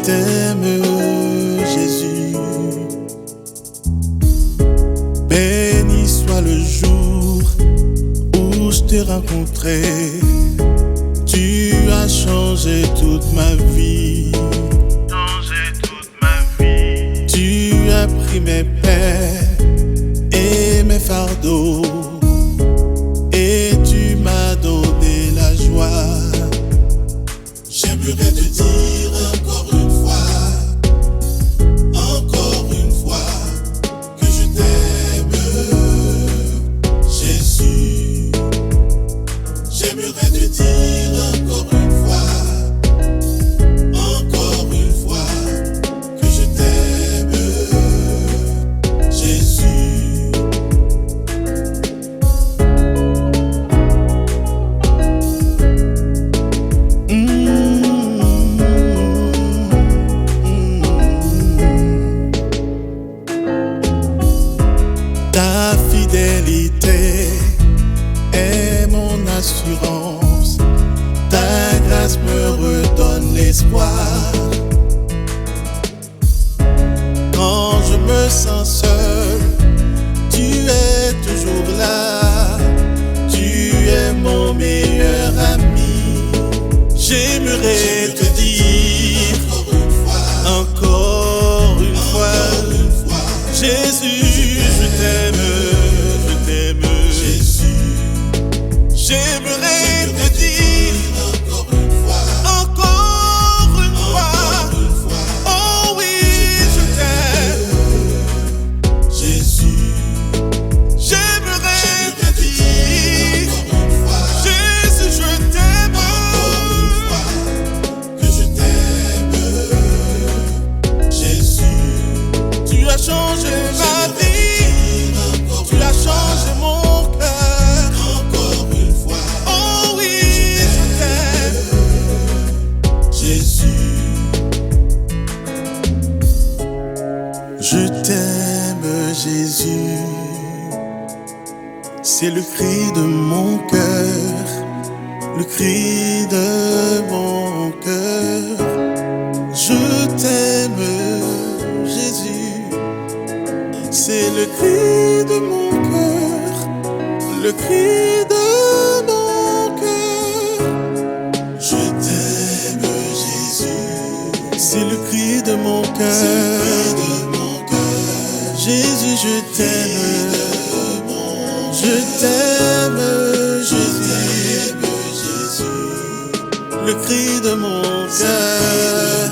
t'aime, Jésus. Béni soit le jour où je t'ai rencontré. Tu as changé toute ma vie. Tu as pris mes peines et mes fardeaux, et tu m'as donné la joie. J'aimerais te dire encore une fois que je t'aime, Jésus. J'aimerais te dire encore une fois que je t'aime, Jésus. Ta fidélité est mon assurance. Ta grâce me redonne l'espoir. Quand je me sens seul, tu es toujours là. Tu es mon meilleur ami. J'aimerais te dire encore une fois, Jésus, je t'aime, Jésus. J'aimerais te dire encore une fois, oh oui, je t'aime, Jésus. J'aimerais te dire, Jésus, je t'aime, que je t'aime, Jésus. Tu as changé ma vie, tu as changé mon cœur. Encore une fois, oh oui, je t'aime, Jésus. Je t'aime, Jésus. C'est le cri de mon cœur, le cri de mon cœur. Je t'aime, Jésus. C'est le cri de mon cœur, le cri de mon cœur. Je t'aime, Jésus. C'est le cri de mon cœur. Jésus, je t'aime. Je t'aime, Jésus. Le cri de mon cœur.